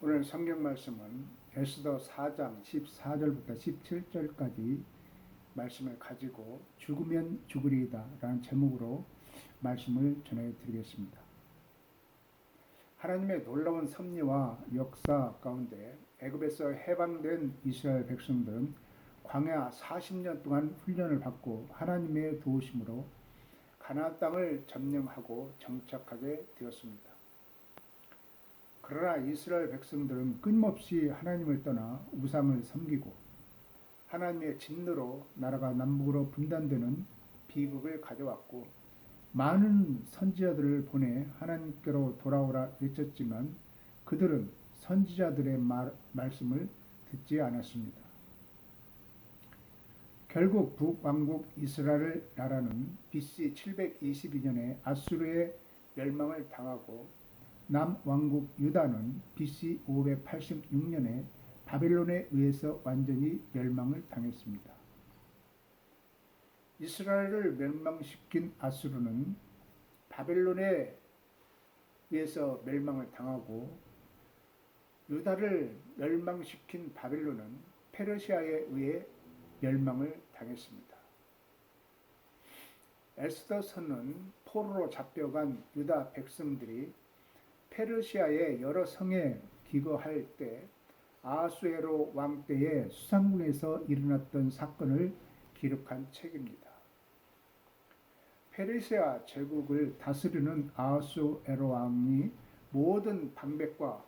오늘 성경 말씀은 에스더 4장 14절부터 17절까지 말씀을 가지고 죽으면 죽으리이다 라는 제목으로 말씀을 전해드리겠습니다. 하나님의 놀라운 섭리와 역사 가운데 애굽에서 해방된 이스라엘 백성들은 광야 40년 동안 훈련을 받고 하나님의 도우심으로 가나안 땅을 점령하고 정착하게 되었습니다. 그러나 이스라엘 백성들은 끊임없이 하나님을 떠나 우상을 섬기고 하나님의 진노로 나라가 남북으로 분단되는 비극을 가져왔고, 많은 선지자들을 보내 하나님께로 돌아오라 외쳤지만 그들은 선지자들의 말씀을 듣지 않았습니다. 결국 북왕국 이스라엘 나라는 BC 722년에 아수르의 멸망을 당하고, 남왕국 유다는 BC 586년에 바벨론에 의해서 완전히 멸망을 당했습니다. 이스라엘을 멸망시킨 아수르는 바벨론에 의해서 멸망을 당하고, 유다를 멸망시킨 바벨론은 페르시아에 의해 멸망을 당했습니다. 에스더서는 포로로 잡혀간 유다 백성들이 페르시아의 여러 성에 기거할 때 아하수에로 왕 때의 수상궁에서 일어났던 사건을 기록한 책입니다. 페르시아 제국을 다스리는 아하수에로 왕이 모든 방백과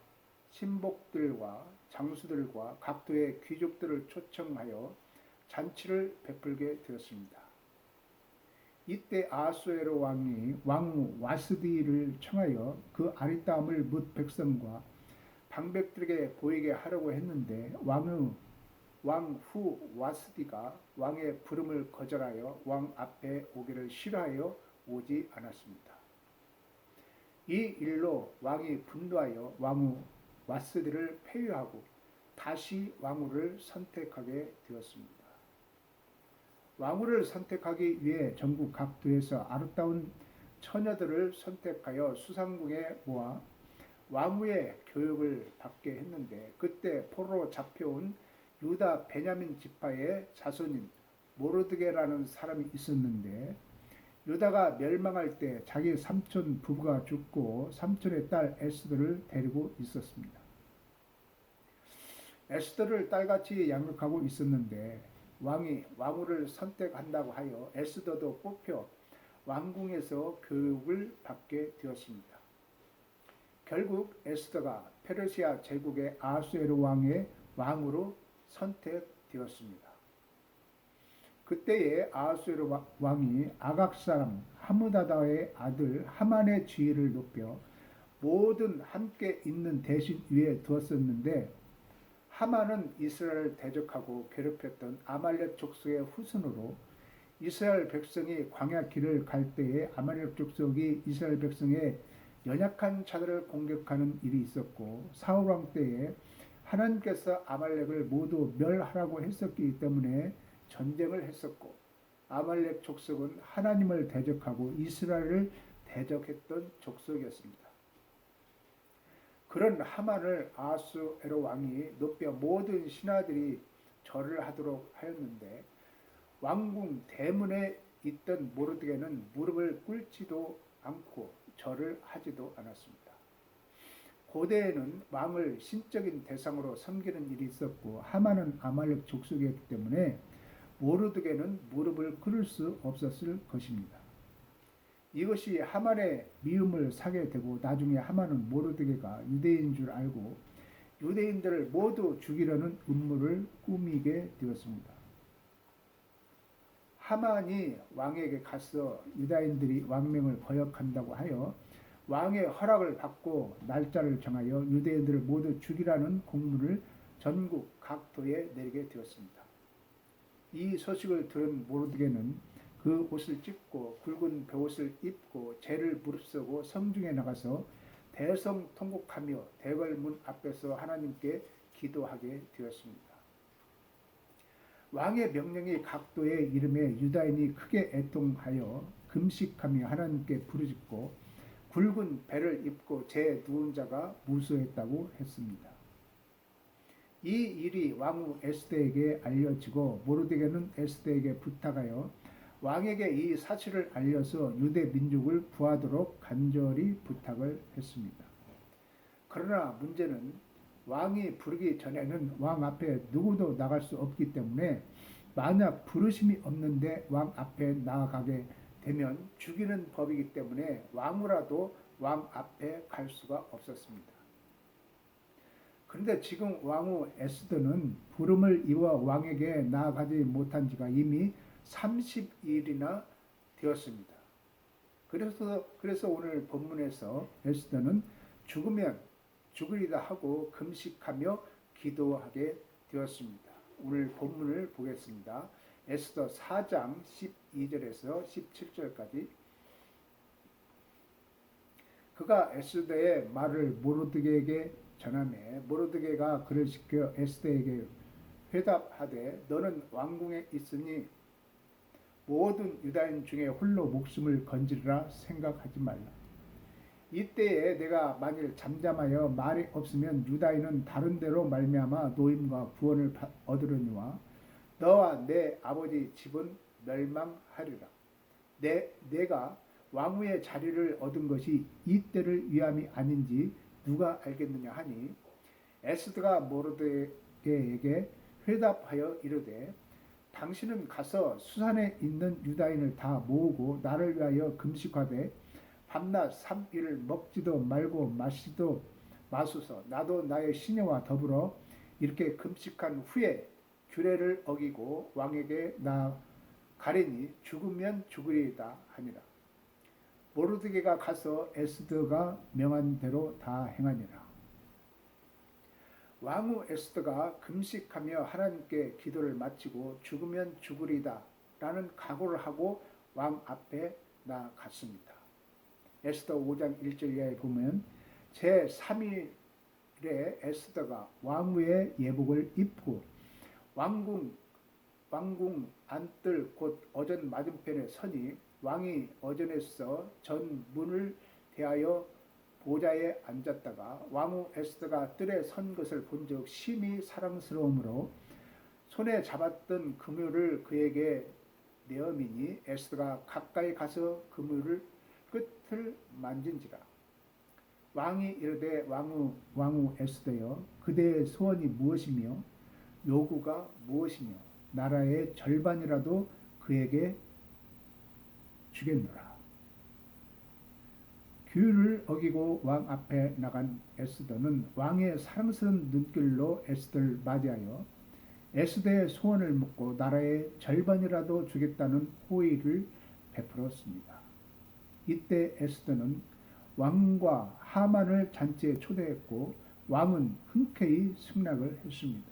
신복들과 장수들과 각도의 귀족들을 초청하여 잔치를 베풀게 되었습니다. 이때 아하수에로 왕이 왕후 와스디를 청하여 그 아리따움을 뭇 백성과 방백들에게 보이게 하려고 했는데, 왕후 와스디가 왕의 부름을 거절하여 왕 앞에 오기를 싫어하여 오지 않았습니다. 이 일로 왕이 분노하여 왕후 와스디를 폐위하고 다시 왕후를 선택하게 되었습니다. 왕후를 선택하기 위해 전국 각도에서 아름다운 처녀들을 선택하여 수상궁에 모아 왕후의 교육을 받게 했는데, 그때 포로로 잡혀온 유다 베냐민 지파의 자손인 모르드게라는 사람이 있었는데, 유다가 멸망할 때 자기 삼촌 부부가 죽고 삼촌의 딸 에스더를 데리고 있었습니다. 에스더를 딸같이 양육하고 있었는데, 왕이 왕후를 선택한다고 하여 에스더도 뽑혀 왕궁에서 교육을 받게 되었습니다. 결국 에스더가 페르시아 제국의 아하수에로 왕의 왕으로 선택되었습니다. 그때에 아하수에로 왕이 아각 사람 하므다다의 아들 하만의 지위를 높여 모든 함께 있는 대신 위에 두었었는데, 하만은 이스라엘을 대적하고 괴롭혔던 아말렉 족속의 후손으로 이스라엘 백성이 광야 길을 갈 때에 아말렉 족속이 이스라엘 백성의 연약한 자들을 공격하는 일이 있었고, 사울 왕 때에 하나님께서 아말렉을 모두 멸하라고 했었기 때문에 전쟁을 했었고, 아말렉 족속은 하나님을 대적하고 이스라엘을 대적했던 족속이었습니다. 그런 하만을 아하수에로 왕이 높여 모든 신하들이 절을 하도록 하였는데, 왕궁 대문에 있던 모르드게는 무릎을 꿇지도 않고 절을 하지도 않았습니다. 고대에는 왕을 신적인 대상으로 섬기는 일이 있었고, 하만은 아말렉 족속이었기 때문에 모르드게는 무릎을 꿇을 수 없었을 것입니다. 이것이 하만의 미움을 사게 되고, 나중에 하만은 모르드게가 유대인인 줄 알고 유대인들을 모두 죽이려는 음모를 꾸미게 되었습니다. 하만이 왕에게 가서 유다인들이 왕명을 거역한다고 하여 왕의 허락을 받고 날짜를 정하여 유대인들을 모두 죽이라는 공문을 전국 각도에 내리게 되었습니다. 이 소식을 들은 모르드게는 그 옷을 찢고 굵은 베옷을 입고 죄를 무릅쓰고 성중에 나가서 대성통곡하며 대궐문 앞에서 하나님께 기도하게 되었습니다. 왕의 명령이 각도에 이름에 유다인이 크게 애통하여 금식하며 하나님께 부르짖고 굵은 배를 입고 제 누운 자가 무수했다고 했습니다. 이 일이 왕후 에스더에게 알려지고 모르드게는 에스더에게 부탁하여 왕에게 이 사실을 알려서 유대 민족을 구하도록 간절히 부탁을 했습니다. 그러나 문제는 왕이 부르기 전에는 왕 앞에 누구도 나갈 수 없기 때문에 만약 부르심이 없는데 왕 앞에 나아가게 되면 죽이는 법이기 때문에 왕후라도 왕 앞에 갈 수가 없었습니다. 그런데 지금 왕후 에스더는 부름을 이어 왕에게 나아가지 못한 지가 이미 30일이나 되었습니다. 그래서 오늘 본문에서 에스더는 죽으면 죽으리다 하고 금식하며 기도하게 되었습니다. 오늘 본문을 보겠습니다. 에스더 4장 12절에서 17절까지. 그가 에스더의 말을 모르드게에게 전하매 모르드게가 그를 시켜 에스더에게 회답하되 너는 왕궁에 있으니 모든 유다인 중에 홀로 목숨을 건지리라 생각하지 말라. 이때에 내가 만일 잠잠하여 말이 없으면 유다인은 다른 데로 말미암아 노임과 구원을 얻으려니와 너와 내 아버지 집은 멸망하리라. 내가 왕후의 자리를 얻은 것이 이때를 위함이 아닌지 누가 알겠느냐 하니 에스더가 모르드게에게 회답하여 이르되 당신은 가서 수산에 있는 유다인을 다 모으고 나를 위하여 금식하되 밤낮 3일을 먹지도 말고 마시도 마소서. 나도 나의 시녀와 더불어 이렇게 금식한 후에 규례를 어기고 왕에게 나가리니 죽으면 죽으리이다 하니라. 모르드게가 가서 에스더가 명한 대로 다 행하니라. 왕후 에스더가 금식하며 하나님께 기도를 마치고 죽으면 죽으리다 라는 각오를 하고 왕 앞에 나갔습니다. 에스더 5장 1절 이하에 보면 제3일에 에스더가 왕후의 예복을 입고 왕궁 안뜰 곧 어전 맞은편에 서니 왕이 어전에서 전 문을 대하여 보좌에 앉았다가 왕후 에스더가 뜰에 선 것을 본즉 심히 사랑스러우므로 손에 잡았던 그물을 그에게 내어미니 에스더가 가까이 가서 그물을 끝을 만진지라. 왕이 이르되 왕후 에스더여 그대의 소원이 무엇이며 요구가 무엇이며 나라의 절반이라도 그에게 주겠노라. 규율을 어기고 왕 앞에 나간 에스더는 왕의 사랑스러운 눈길로 에스더를 맞이하여 에스더의 소원을 묻고 나라의 절반이라도 주겠다는 호의를 베풀었습니다. 이때 에스더는 왕과 하만을 잔치에 초대했고 왕은 흔쾌히 승낙을 했습니다.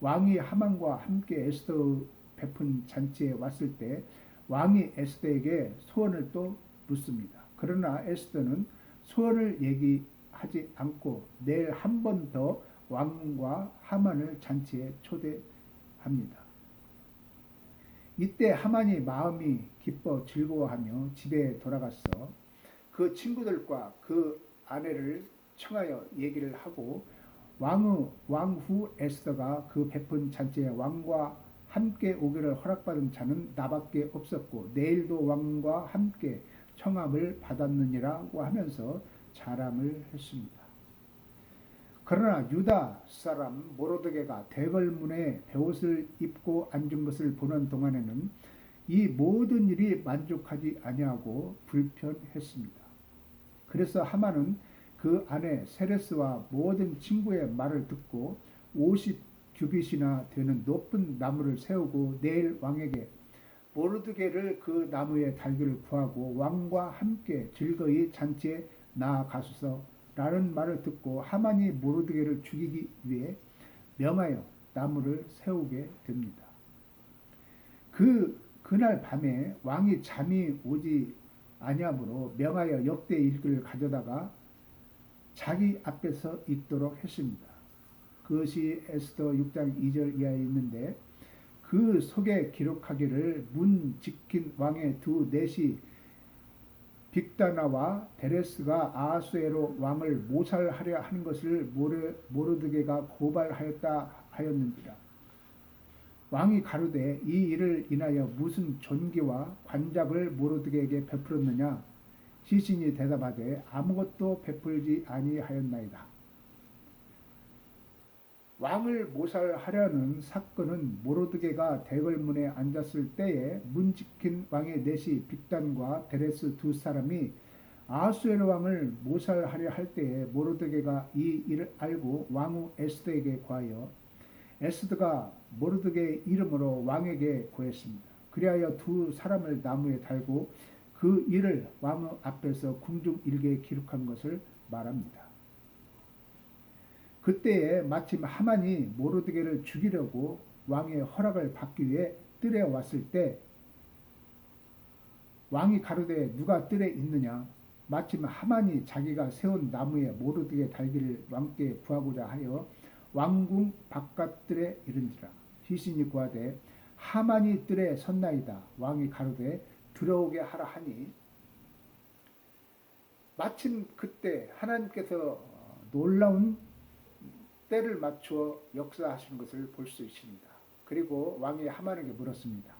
왕이 하만과 함께 에스더 베푼 잔치에 왔을 때 왕이 에스더에게 소원을 또 묻습니다. 그러나 에스더는 소원을 얘기하지 않고 내일 한 번 더 왕과 하만을 잔치에 초대합니다. 이때 하만이 마음이 기뻐 즐거워하며 집에 돌아가서 그 친구들과 그 아내를 청하여 얘기를 하고 왕후 에스더가 그 베푼 잔치에 왕과 함께 오기를 허락받은 자는 나밖에 없었고 내일도 왕과 함께 청함을 받았느니라고 하면서 자랑을 했습니다. 그러나 유다 사람 모르드게가 대궐문에 베옷을 입고 앉은 것을 보는 동안에는 이 모든 일이 만족하지 아니하고 불편했습니다. 그래서 하만은 그 아내 세레스와 모든 친구의 말을 듣고 50규빗이나 되는 높은 나무를 세우고 내일 왕에게 모르드게를 그 나무에 달기를 구하고 왕과 함께 즐거이 잔치에 나아가소서라는 말을 듣고 하만이 모르드게를 죽이기 위해 명하여 나무를 세우게 됩니다. 그날 밤에 왕이 잠이 오지 아니하므로 명하여 역대 일기를 가져다가 자기 앞에서 읽도록 했습니다. 그것이 에스더 6장 2절 이하에 있는데 그 속에 기록하기를 문 지킨 왕의 두 넷이 빅다나와 데레스가 아하수에로 왕을 모살하려 하는 것을 모르드게가 고발하였다 하였는지라. 왕이 가로되 이 일을 인하여 무슨 존귀와 관작을 모르드게에게 베풀었느냐. 시신이 대답하되 아무것도 베풀지 아니하였나이다. 왕을 모살하려는 사건은 모르드게가 대궐문에 앉았을 때에 문 지킨 왕의 넷이 빅단과 데레스 두 사람이 아하수에로 왕을 모살하려 할 때에 모르드게가 이 일을 알고 왕후 에스더에게 구하여 에스더가 모르드게의 이름으로 왕에게 구했습니다. 그리하여 두 사람을 나무에 달고 그 일을 왕 앞에서 궁중일기에 기록한 것을 말합니다. 그때에 마침 하만이 모르드게를 죽이려고 왕의 허락을 받기 위해 뜰에 왔을 때 왕이 가로되 누가 뜰에 있느냐. 마침 하만이 자기가 세운 나무에 모르드게 달기를 왕께 구하고자 하여 왕궁 바깥뜰에 이른지라. 시신이 구하되 하만이 뜰에 섰나이다. 왕이 가로되 들어오게 하라 하니 마침 그때 하나님께서 놀라운 때를 맞추어 역사하시는 것을 볼 수 있습니다. 그리고 왕이 하만에게 물었습니다.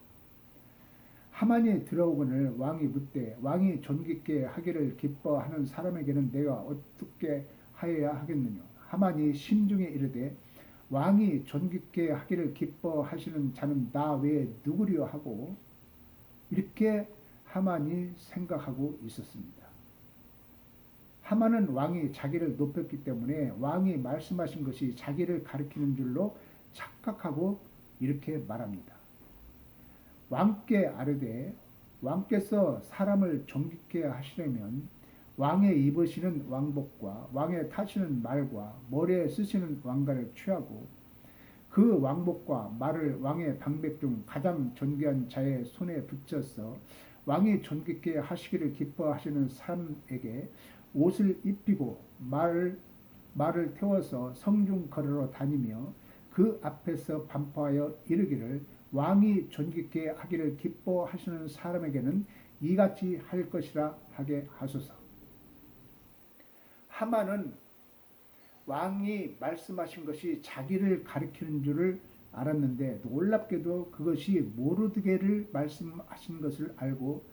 하만이 들어오거늘 왕이 묻되 왕이 존귀케 하기를 기뻐하는 사람에게는 내가 어떻게 하여야 하겠느냐. 하만이 심중에 이르되 왕이 존귀케 하기를 기뻐하시는 자는 나 외에 누구리요 하고 이렇게 하만이 생각하고 있었습니다. 하만은 왕이 자기를 높였기 때문에 왕이 말씀하신 것이 자기를 가리키는 줄로 착각하고 이렇게 말합니다. 왕께 아뢰되 왕께서 사람을 존귀케 하시려면 왕의 입으시는 왕복과 왕의 타시는 말과 머리에 쓰시는 왕관을 취하고 그 왕복과 말을 왕의 방백 중 가장 존귀한 자의 손에 붙여서 왕이 존귀케 하시기를 기뻐하시는 사람에게 옷을 입히고 말을 태워서 성중 걸으러 다니며 그 앞에서 반포하여 이르기를 왕이 존귀케 하기를 기뻐하시는 사람에게는 이같이 할 것이라 하게 하소서. 하만은 왕이 말씀하신 것이 자기를 가리키는 줄을 알았는데 놀랍게도 그것이 모르드게를 말씀하신 것을 알고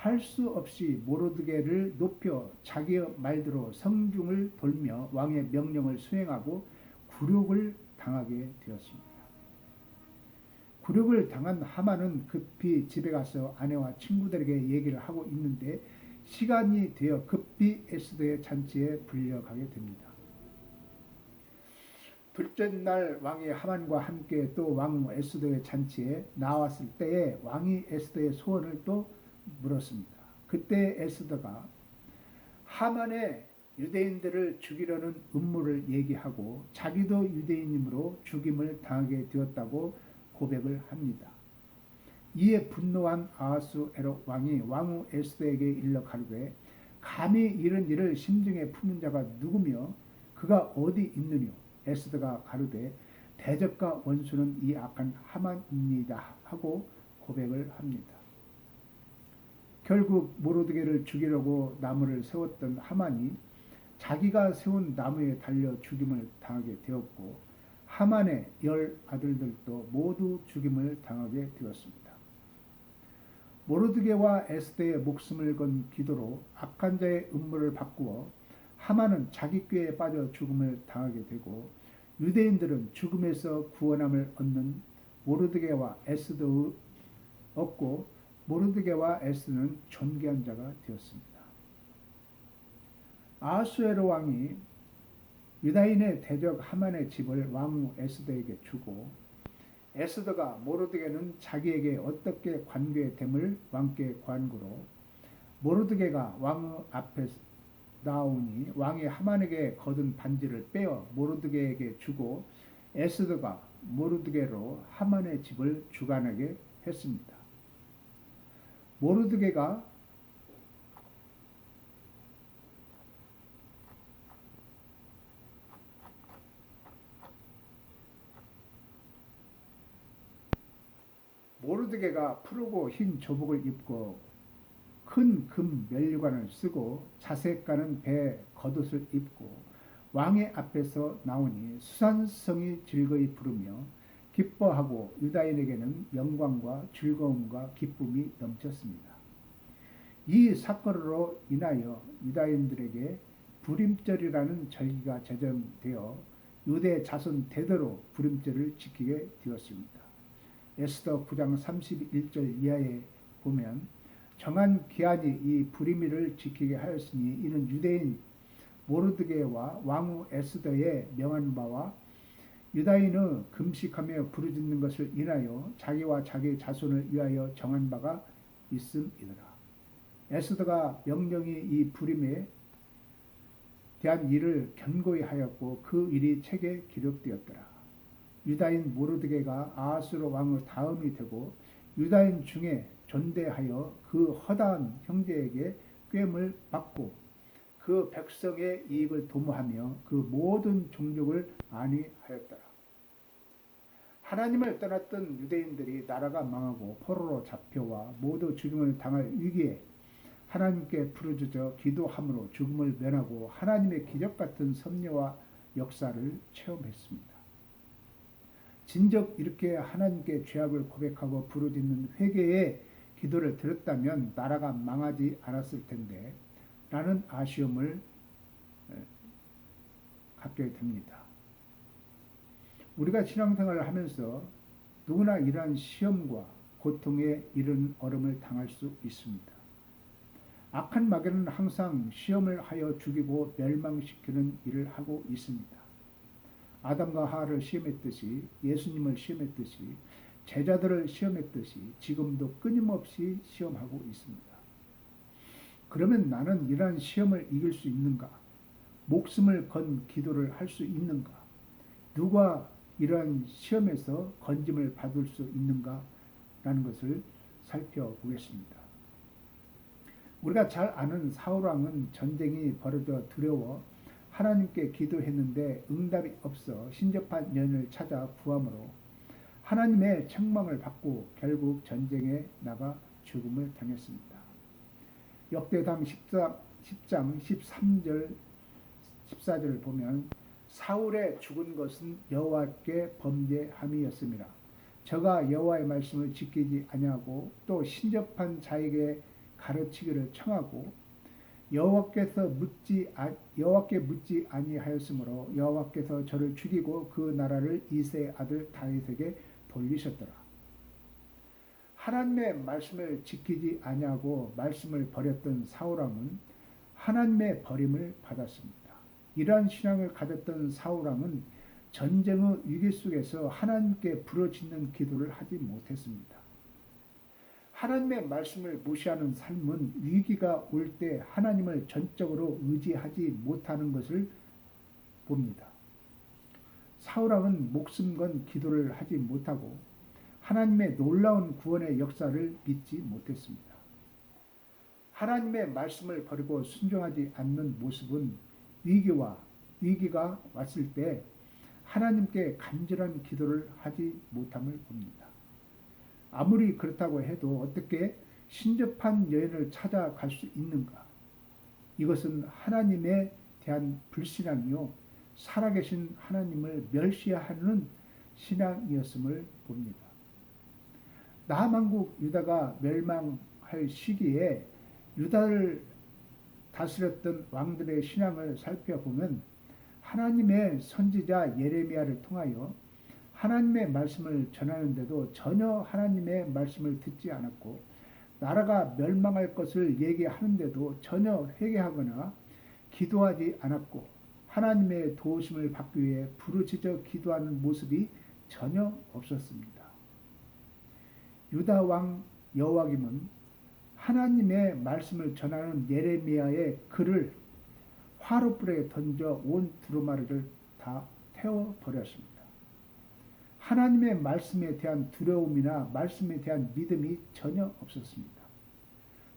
할 수 없이 모르드게를 높여 자기의 말대로 성중을 돌며 왕의 명령을 수행하고 굴욕을 당하게 되었습니다. 굴욕을 당한 하만은 급히 집에 가서 아내와 친구들에게 얘기를 하고 있는데 시간이 되어 급히 에스더의 잔치에 불려가게 됩니다. 둘째 날 왕이 하만과 함께 또 왕후 에스더의 잔치에 나왔을 때에 왕이 에스더의 소원을 또 물었습니다. 그때 에스더가 하만의 유대인들을 죽이려는 음모를 얘기하고 자기도 유대인이므로 죽임을 당하게 되었다고 고백을 합니다. 이에 분노한 아하수에로 왕이 왕후 에스더에게 일러 가로되 감히 이런 일을 심중에 품은 자가 누구며 그가 어디 있느뇨. 에스더가 가로되 대적과 원수는 이 악한 하만입니다 하고 고백을 합니다. 결국 모르드게를 죽이려고 나무를 세웠던 하만이 자기가 세운 나무에 달려 죽임을 당하게 되었고 하만의 10 아들들도 모두 죽임을 당하게 되었습니다. 모르드게와 에스더의 목숨을 건 기도로 악한 자의 음모를 바꾸어 하만은 자기 꾀에 빠져 죽음을 당하게 되고 유대인들은 죽음에서 구원함을 얻는 모르드게와 에스더 얻고 모르드게와 에스더는 존귀한 자가 되었습니다. 아하수에로 왕이 유다인의 대적 하만의 집을 왕후 에스더에게 주고 에스더가 모르드게는 자기에게 어떻게 관계됨을 왕께 관고로 모르드게가 왕후 앞에 나오니 왕이 하만에게 거둔 반지를 빼어 모르드게에게 주고 에스더가 모르드게로 하만의 집을 주관하게 했습니다. 모르드게가 푸르고 흰 조복을 입고 큰 금 면류관을 쓰고 자색 가는 배 겉옷을 입고 왕의 앞에서 나오니 수산성이 즐거이 부르며 기뻐하고 유다인에게는 영광과 즐거움과 기쁨이 넘쳤습니다. 이 사건으로 인하여 유다인들에게 불임절이라는 절기가 제정되어 유대 자손 대대로 불임절을 지키게 되었습니다. 에스더 9장 31절 이하에 보면 정한 기한이 이 불임일을 지키게 하였으니 이는 유대인 모르드게와 왕후 에스더의 명한 바와 유다인의 금식하며 부르짖는 것을 인하여 자기와 자기 자손을 위하여 정한 바가 있음이더라. 에스더가 명령이 이 불임에 대한 일을 견고히 하였고 그 일이 책에 기록되었더라. 유다인 모르드게가 아하수로 왕의 다음이 되고 유다인 중에 존대하여 그 허다한 형제에게 꾀을 받고 그 백성의 이익을 도모하며 그 모든 종족을 안위하였더라. 하나님을 떠났던 유대인들이 나라가 망하고 포로로 잡혀와 모두 죽임을 당할 위기에 하나님께 부르짖어 기도함으로 죽음을 면하고 하나님의 기적같은 섭리와 역사를 체험했습니다. 진즉 이렇게 하나님께 죄악을 고백하고 부르짖는 회개의 기도를 들었다면 나라가 망하지 않았을 텐데 라는 아쉬움을 갖게 됩니다. 우리가 신앙생활을 하면서 누구나 이러한 시험과 고통에 이른 어려움을 당할 수 있습니다. 악한 마귀는 항상 시험을 하여 죽이고 멸망시키는 일을 하고 있습니다. 아담과 하와를 시험했듯이 예수님을 시험했듯이 제자들을 시험했듯이 지금도 끊임없이 시험하고 있습니다. 그러면 나는 이러한 시험을 이길 수 있는가? 목숨을 건 기도를 할 수 있는가? 누가 이러한 시험에서 건짐을 받을 수 있는가? 라는 것을 살펴보겠습니다. 우리가 잘 아는 사울왕은 전쟁이 벌어져 두려워 하나님께 기도했는데 응답이 없어 신접한 여인을 찾아 구함으로 하나님의 책망을 받고 결국 전쟁에 나가 죽음을 당했습니다. 역대상 10장 13절 14절을 보면 사울의 죽은 것은 여호와께 범죄함이었습니다. 저가 여호와의 말씀을 지키지 아니하고 또 신접한 자에게 가르치기를 청하고 여호와께 묻지 아니하였으므로 여호와께서 저를 죽이고 그 나라를 이새의 아들 다윗에게 돌리셨더라. 하나님의 말씀을 지키지 아니하고 말씀을 버렸던 사울왕은 하나님의 버림을 받았습니다. 이러한 신앙을 가졌던 사울왕은 전쟁의 위기 속에서 하나님께 부르짖는 기도를 하지 못했습니다. 하나님의 말씀을 무시하는 삶은 위기가 올 때 하나님을 전적으로 의지하지 못하는 것을 봅니다. 사울왕은 목숨 건 기도를 하지 못하고 하나님의 놀라운 구원의 역사를 믿지 못했습니다. 하나님의 말씀을 버리고 순종하지 않는 모습은 위기가 왔을 때 하나님께 간절한 기도를 하지 못함을 봅니다. 아무리 그렇다고 해도 어떻게 신접한 여인을 찾아갈 수 있는가? 이것은 하나님에 대한 불신앙이요 살아계신 하나님을 멸시하는 신앙이었음을 봅니다. 남한국 유다가 멸망할 시기에 유다를 다스렸던 왕들의 신앙을 살펴보면 하나님의 선지자 예레미야를 통하여 하나님의 말씀을 전하는데도 전혀 하나님의 말씀을 듣지 않았고 나라가 멸망할 것을 얘기하는데도 전혀 회개하거나 기도하지 않았고 하나님의 도우심을 받기 위해 부르짖어 기도하는 모습이 전혀 없었습니다. 유다 왕 여호와김은 하나님의 말씀을 전하는 예레미야의 글을 화롯불에 던져 온 두루마리를 다 태워버렸습니다. 하나님의 말씀에 대한 두려움이나 말씀에 대한 믿음이 전혀 없었습니다.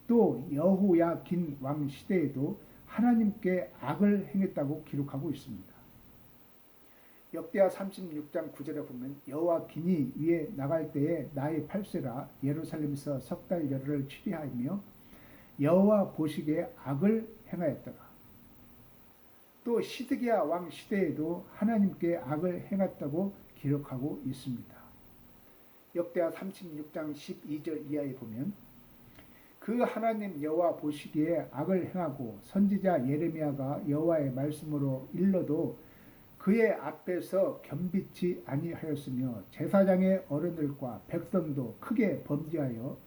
또 여호야긴 왕 시대에도 하나님께 악을 행했다고 기록하고 있습니다. 역대하 36장 9절에 보면 여호야긴이 위에 나갈 때에 나이 8세라 예루살렘에서 석 달 열흘을 치리하며 여호와 보시기에 악을 행하였더라. 또 시드기야 왕 시대에도 하나님께 악을 행했다고 기록하고 있습니다. 역대하 36장 12절 이하에 보면 그 하나님 여호와 보시기에 악을 행하고 선지자 예레미야가 여호와의 말씀으로 일러도 그의 앞에서 겸비치 아니하였으며 제사장의 어른들과 백성도 크게 범죄하여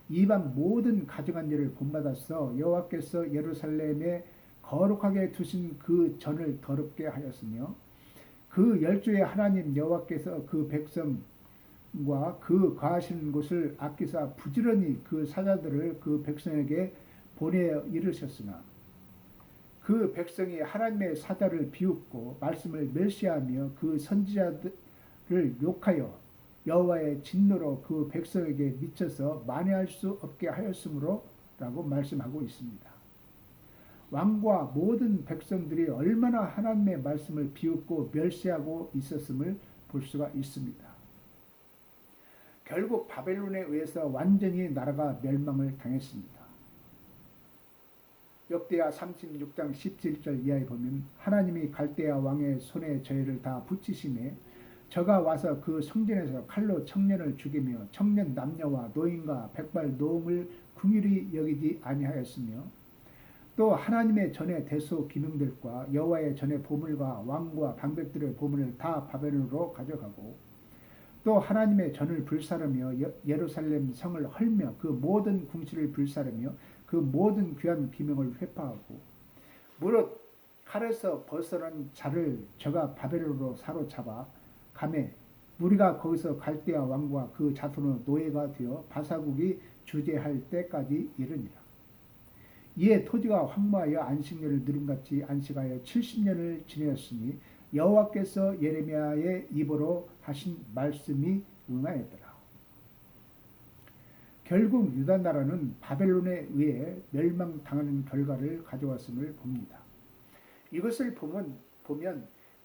이방 모든 가증한 일을 본받아서 여호와께서 예루살렘에 거룩하게 두신 그 전을 더럽게 하였으며 그 열조의 하나님 여호와께서 그 백성과 그 거하시는 곳을 아끼사 부지런히 그 사자들을 그 백성에게 보내어 이르셨으나 그 백성이 하나님의 사자를 비웃고 말씀을 멸시하며 그 선지자들을 욕하여 여호와의 진노로 그 백성에게 미쳐서 만회할 수 없게 하였으므로 라고 말씀하고 있습니다. 왕과 모든 백성들이 얼마나 하나님의 말씀을 비웃고 멸시하고 있었음을 볼 수가 있습니다. 결국 바벨론에 의해서 완전히 나라가 멸망을 당했습니다. 역대하 36장 17절 이하에 보면 하나님이 갈대아 왕의 손에 저희를 다 붙이심에 저가 와서 그 성전에서 칼로 청년을 죽이며 청년 남녀와 노인과 백발 노움을 긍휼히 여기지 아니하였으며 또 하나님의 전의 대소 기능들과 여호와의 전의 보물과 왕과 방백들의 보물을 다 바벨론으로 가져가고 또 하나님의 전을 불사르며 예루살렘 성을 헐며 그 모든 궁실을 불사르며 그 모든 귀한 기명을 회파하고 무릇 칼에서 벗어난 자를 저가 바벨론으로 사로잡아 가매 우리가 거기서 갈대아 왕과 그 자손의 노예가 되어 바사국이 주재할 때까지 이르니라. 이에 토지가 황무하여 안식년을 누름같이 안식하여 70년을 지내었으니 여호와께서 예레미야의 입으로 하신 말씀이 응하였더라. 결국 유다 나라는 바벨론에 의해 멸망당하는 결과를 가져왔음을 봅니다. 이것을 보면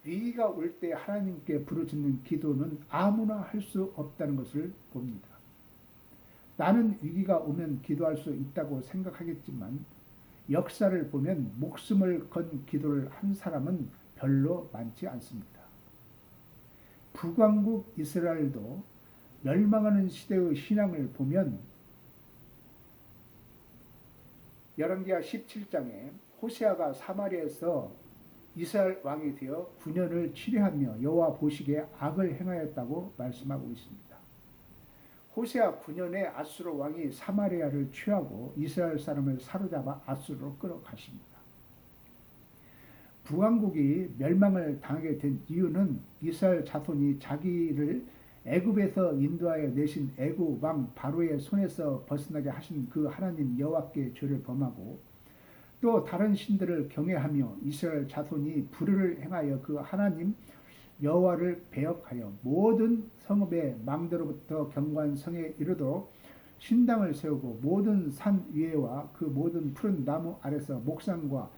위기가 올 때 하나님께 부르짖는 기도는 아무나 할 수 없다는 것을 봅니다. 나는 위기가 오면 기도할 수 있다고 생각하겠지만 역사를 보면 목숨을 건 기도를 한 사람은 별로 많지 않습니다. 북왕국 이스라엘도 멸망하는 시대의 신앙을 보면 열왕기하 17장에 호세아가 사마리아에서 이스라엘 왕이 되어 9년을 치료하며 여호와 보시기에 악을 행하였다고 말씀하고 있습니다. 호세아 9년에 아수르 왕이 사마리아를 취하고 이스라엘 사람을 사로잡아 아수르로 끌어가십니다. 북왕국이 멸망을 당하게 된 이유는 이스라엘 자손이 자기를 애굽에서 인도하여 내신 애굽 왕 바로의 손에서 벗어나게 하신 그 하나님 여호와께 죄를 범하고 또 다른 신들을 경외하며 이스라엘 자손이 불의를 행하여 그 하나님 여호와를 배역하여 모든 성읍의 망대로부터 견고한 성에 이르도록 신당을 세우고 모든 산 위에와 그 모든 푸른 나무 아래서 목상과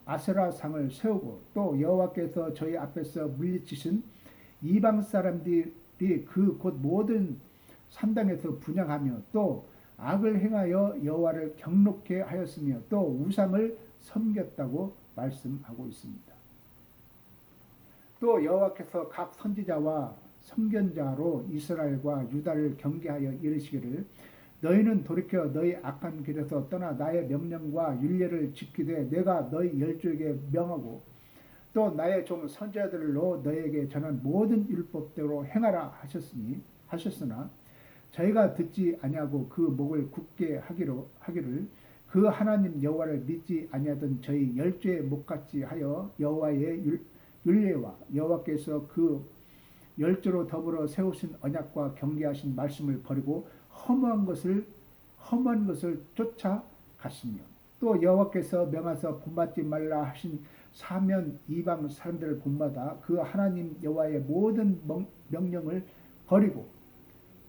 아세라상을 세우고 또 여호와께서 저희 앞에서 물리치신 이방 사람들이 그 곧 모든 산당에서 분향하며 또 악을 행하여 여호와를 경록케 하였으며 또 우상을 섬겼다고 말씀하고 있습니다. 또 여호와께서 각 선지자와 선견자로 이스라엘과 유다를 경계하여 이르시기를 너희는 돌이켜 너희 악한 길에서 떠나 나의 명령과 율례를 지키되 내가 너희 열조에게 명하고 또 나의 종 선지자들로 너희에게 전한 모든 율법대로 행하라 하셨으나 저희가 듣지 아니하고 그 목을 굳게 하기를 그 하나님 여호와를 믿지 아니하던 저희 열조의 목같이 하여 여호와의 율례와 여호와께서 그 열조로 더불어 세우신 언약과 경계하신 말씀을 버리고 허무한 것을 쫓아갔으며 또 여호와께서 명하사 본받지 말라 하신 사면 이방 사람들을 본받아 그 하나님 여호와의 모든 명령을 버리고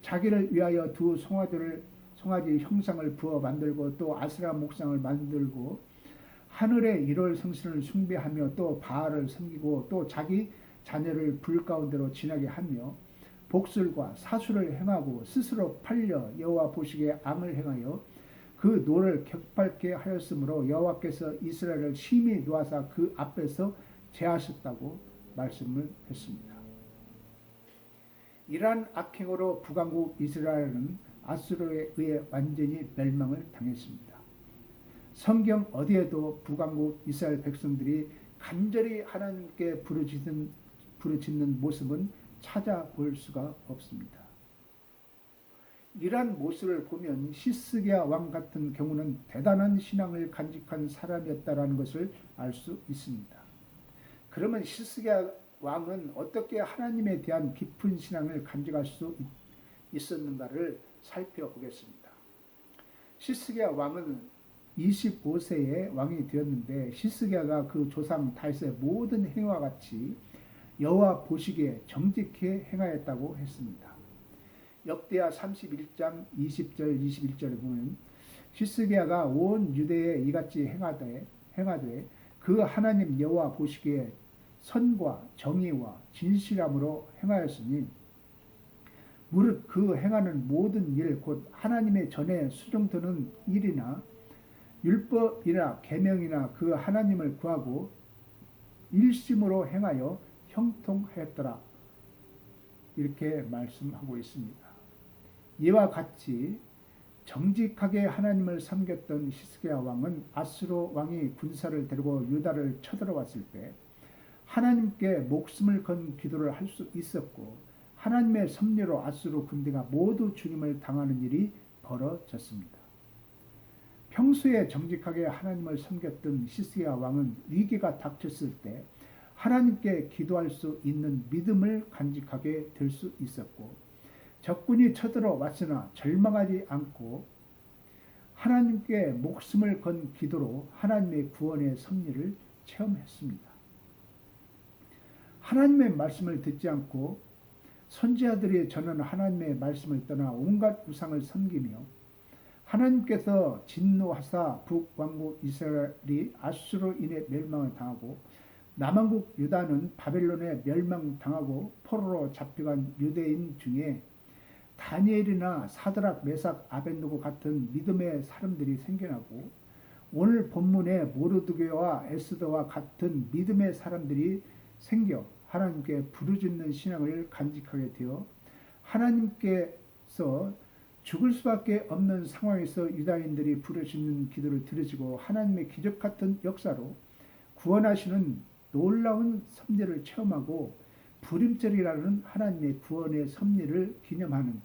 자기를 위하여 두 송아지 형상을 부어 만들고 또 아스라 목상을 만들고 하늘의 일월 성신을 숭배하며 또 바알을 섬기고 또 자기 자녀를 불 가운데로 지나게 하며 복술과 사수를 행하고 스스로 팔려 여호와 보시기에 악을 행하여 그 노를 격밟게 하였으므로 여호와께서 이스라엘을 심히 놓아사 그 앞에서 제하셨다고 말씀을 했습니다. 이러한 악행으로 북왕국 이스라엘은 아수르에 의해 완전히 멸망을 당했습니다. 성경 어디에도 북왕국 이스라엘 백성들이 간절히 하나님께 부르짖는 모습은 찾아볼 수가 없습니다. 이러한 모습을 보면 시스기야 왕 같은 경우는 대단한 신앙을 간직한 사람이었다라는 것을 알 수 있습니다. 그러면 시스기야 왕은 어떻게 하나님에 대한 깊은 신앙을 간직할 수 있었는가를 살펴보겠습니다. 시스기야 왕은 25세에 왕이 되었는데 시스기야가 그 조상 다윗의 모든 행위와 같이 여호와 보시기에 정직히 행하였다고 했습니다. 역대하 31장 20절 21절에 보면 시스기야가 온 유대에 이같이 행하되 그 하나님 여호와 보시기에 선과 정의와 진실함으로 행하였으니 무릇 그 행하는 모든 일 곧 하나님의 전에 수종드는 일이나 율법이나 계명이나 그 하나님을 구하고 일심으로 행하여 형통하였더라. 이렇게 말씀하고 있습니다. 이와 같이 정직하게 하나님을 섬겼던 히스기야 왕은 아수르 왕이 군사를 데리고 유다를 쳐들어왔을 때 하나님께 목숨을 건 기도를 할 수 있었고 하나님의 섭리로 아수르 군대가 모두 죽임을 당하는 일이 벌어졌습니다. 평소에 정직하게 하나님을 섬겼던 히스기야 왕은 위기가 닥쳤을 때 하나님께 기도할 수 있는 믿음을 간직하게 될 수 있었고 적군이 쳐들어왔으나 절망하지 않고 하나님께 목숨을 건 기도로 하나님의 구원의 섭리를 체험했습니다. 하나님의 말씀을 듣지 않고 선지자들이 전하는 하나님의 말씀을 떠나 온갖 우상을 섬기며 하나님께서 진노하사 북왕국 이스라엘이 아수르로 인해 멸망을 당하고 남왕국 유다는 바벨론에 멸망당하고 포로로 잡혀간 유대인 중에 다니엘이나 사드락 메삭 아벤노고 같은 믿음의 사람들이 생겨나고 오늘 본문의 모르드게와 에스더와 같은 믿음의 사람들이 생겨 하나님께 부르짖는 신앙을 간직하게 되어 하나님께서 죽을 수밖에 없는 상황에서 유다인들이 부르짖는 기도를 들으시고 하나님의 기적 같은 역사로 구원하시는 놀라운 섭리를 체험하고 부림절이라는 하나님의 구원의 섭리를 기념하는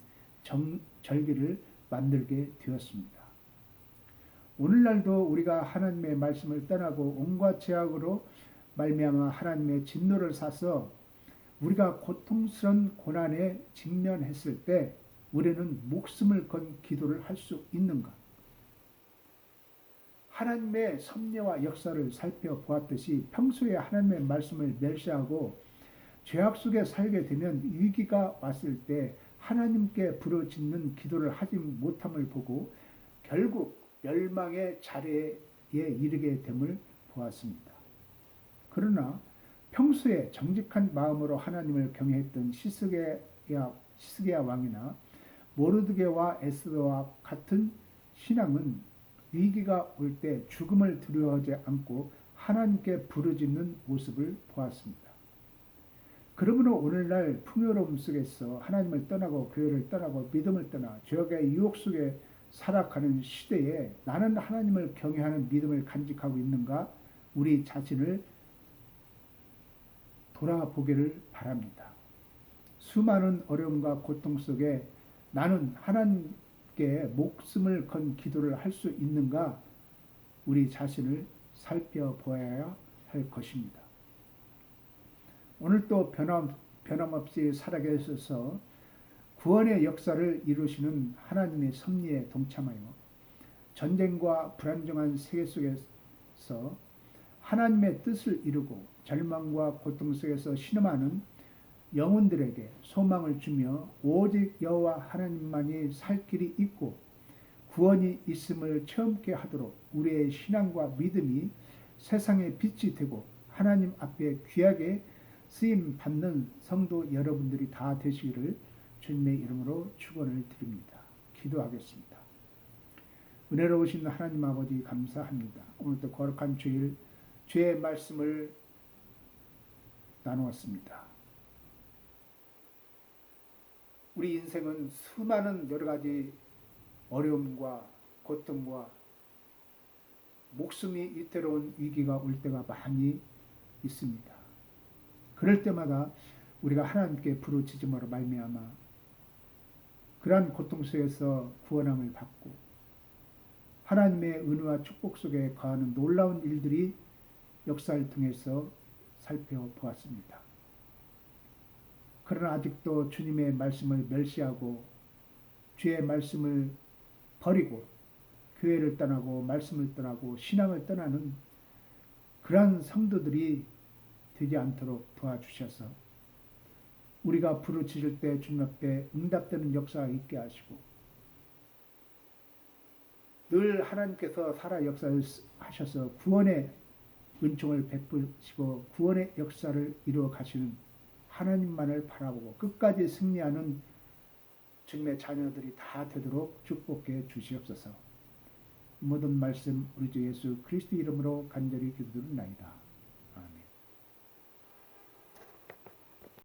절기를 만들게 되었습니다. 오늘날도 우리가 하나님의 말씀을 떠나고 온갖 죄악으로 말미암아 하나님의 진노를 사서 우리가 고통스러운 고난에 직면했을 때 우리는 목숨을 건 기도를 할 수 있는가? 하나님의 섭리와 역사를 살펴보았듯이 평소에 하나님의 말씀을 멸시하고 죄악 속에 살게 되면 위기가 왔을 때 하나님께 부르짖는 기도를 하지 못함을 보고 결국 멸망의 자리에 이르게 됨을 보았습니다. 그러나 평소에 정직한 마음으로 하나님을 경외했던 시스기야 왕이나 모르드게와 에스더와 같은 신앙은 위기가 올 때 죽음을 두려워하지 않고 하나님께 부르짖는 모습을 보았습니다. 그러므로 오늘날 풍요로움 속에서 하나님을 떠나고 교회를 떠나고 믿음을 떠나 죄악의 유혹 속에 살아가는 시대에 나는 하나님을 경외하는 믿음을 간직하고 있는가? 우리 자신을 돌아보기를 바랍니다. 수많은 어려움과 고통 속에 나는 하나님께 목숨을 건 기도를 할 수 있는가? 우리 자신을 살펴보아야 할 것입니다. 오늘도 변함없이 살아계셔서 구원의 역사를 이루시는 하나님의 섭리에 동참하여 전쟁과 불안정한 세계 속에서 하나님의 뜻을 이루고 절망과 고통 속에서 신음하는 영혼들에게 소망을 주며 오직 여호와 하나님만이 살 길이 있고 구원이 있음을 체험케 하도록 우리의 신앙과 믿음이 세상의 빛이 되고 하나님 앞에 귀하게 쓰임 받는 성도 여러분들이 다 되시기를 주님의 이름으로 축원을 드립니다. 기도하겠습니다. 은혜로우신 하나님 아버지 감사합니다. 오늘도 거룩한 주일 주의 말씀을 나누었습니다. 우리 인생은 수많은 여러 가지 어려움과 고통과 목숨이 위태로운 위기가 올 때가 많이 있습니다. 그럴 때마다 우리가 하나님께 부르짖음으로 말미암아 그러한 고통 속에서 구원함을 받고 하나님의 은혜와 축복 속에 거하는 놀라운 일들이 역사를 통해서 살펴보았습니다. 그러나 아직도 주님의 말씀을 멸시하고 주의 말씀을 버리고 교회를 떠나고 말씀을 떠나고 신앙을 떠나는 그러한 성도들이 되지 않도록 도와주셔서 우리가 부르짖을 때 주님 앞에 응답되는 역사가 있게 하시고 늘 하나님께서 살아 역사하셔서 구원의 은총을 베푸시고 구원의 역사를 이루어 가시는 하나님만을 바라보고 끝까지 승리하는 주님의 자녀들이 다 되도록 축복해 주시옵소서. 모든 말씀 우리 주 예수 그리스도 이름으로 간절히 기도드립니다.